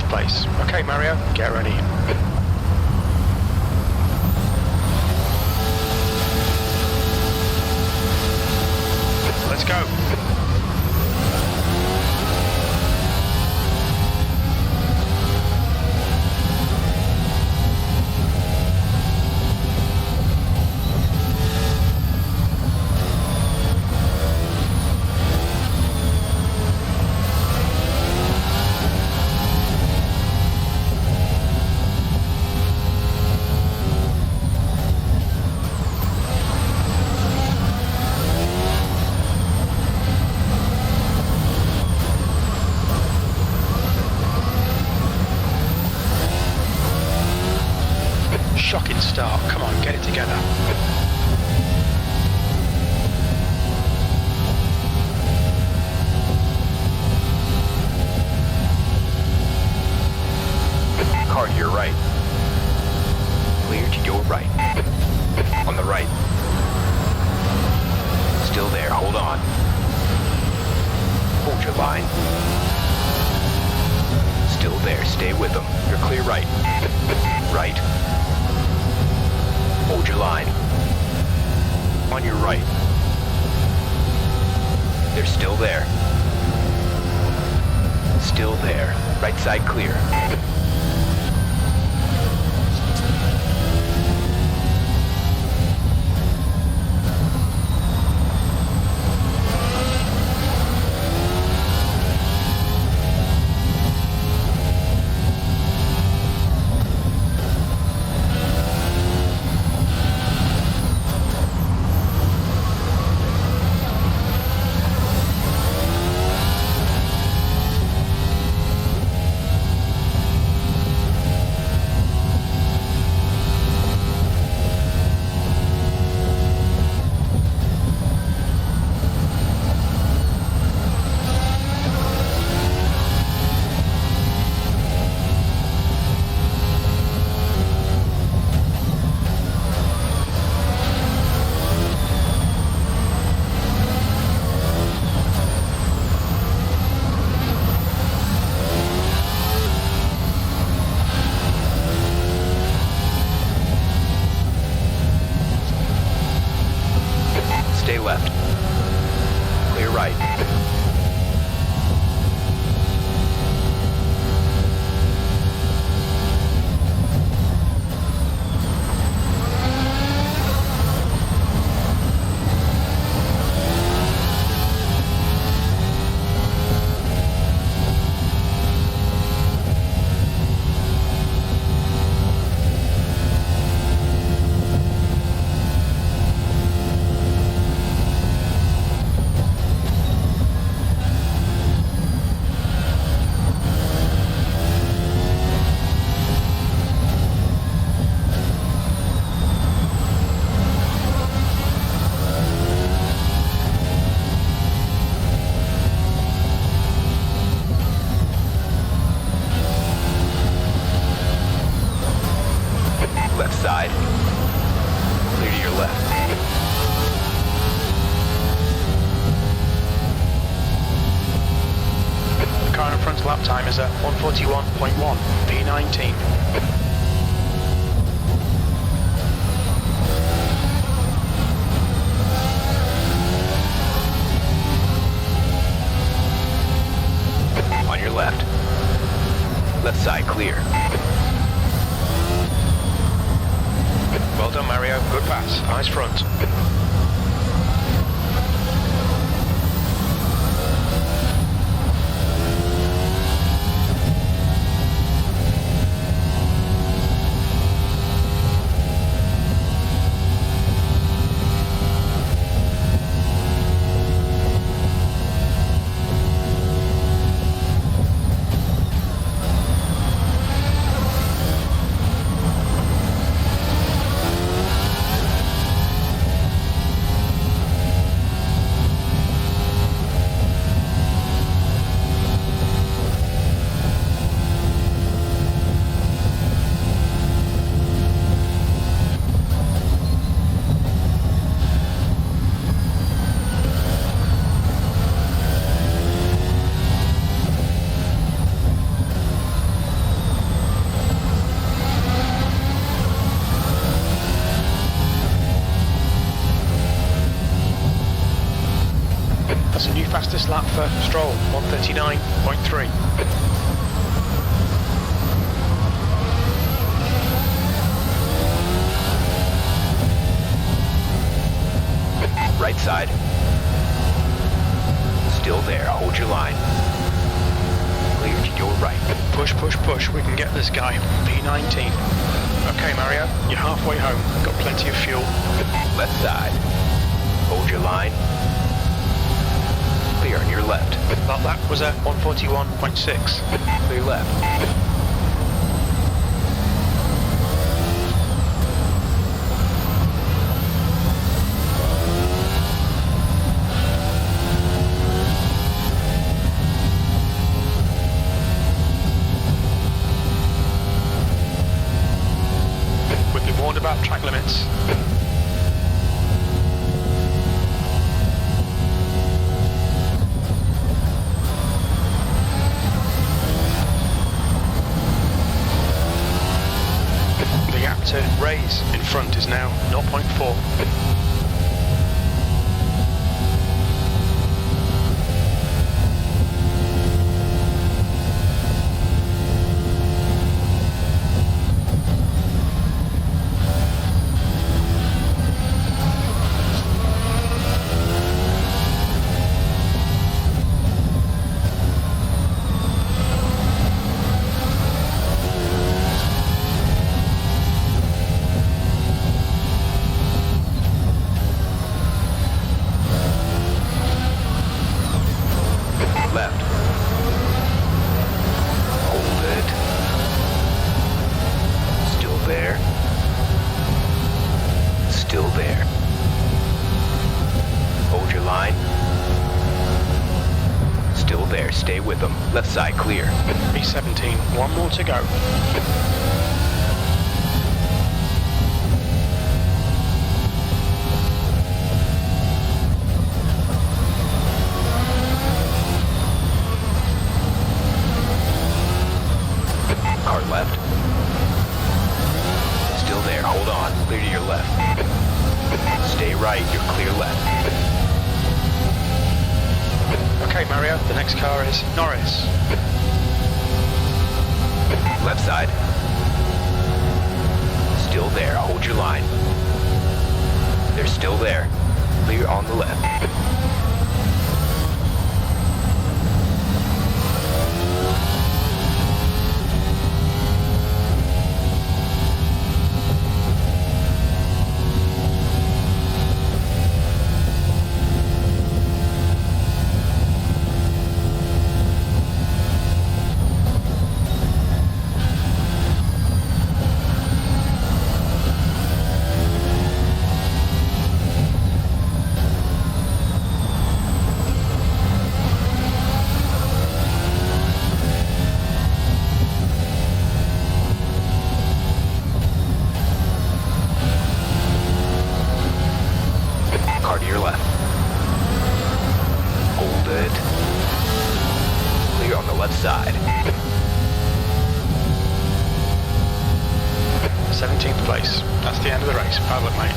place. Okay, Mario, get ready. Let's go. Shocking start. Come on, get it together. Car to your right. Clear to your right. On the right. Still there, hold on. Hold your line. Still there, stay with them. You're clear right. Right. Hold your line. On your right. They're still there. Still there. Right side clear. Stay left. Clear right. Left side. Clear to your left. The car in front's lap time is at 141.1, P19. On your left. Left side clear. Well done, Mario. Good pass. Nice front. Fastest lap for Stroll, 139.3. Right side. Still there. Hold your line. Clear to your right. Push, push, push. We can get this guy. P19. Okay, Mario, you're halfway home. Got plenty of fuel. Left side. Hold your line. Clear on your left. That lap was at 141.6. Clear left. We've been warned about track limits. The gap to Ray's in front is now 0.4. Left. Hold it. Still there. Still there. Hold your line. Still there. Stay with them. Left side clear. P17, one more to go. Car left. Still there. Hold on. Clear to your left. Stay right. You're clear left. Okay, Mario, the next car is Norris. Left side. Still there. Hold your line. They're still there. Clear on the left. Car to your left. Hold it. Clear on the left side. 17th place. That's the end of the race. Bad luck, mate.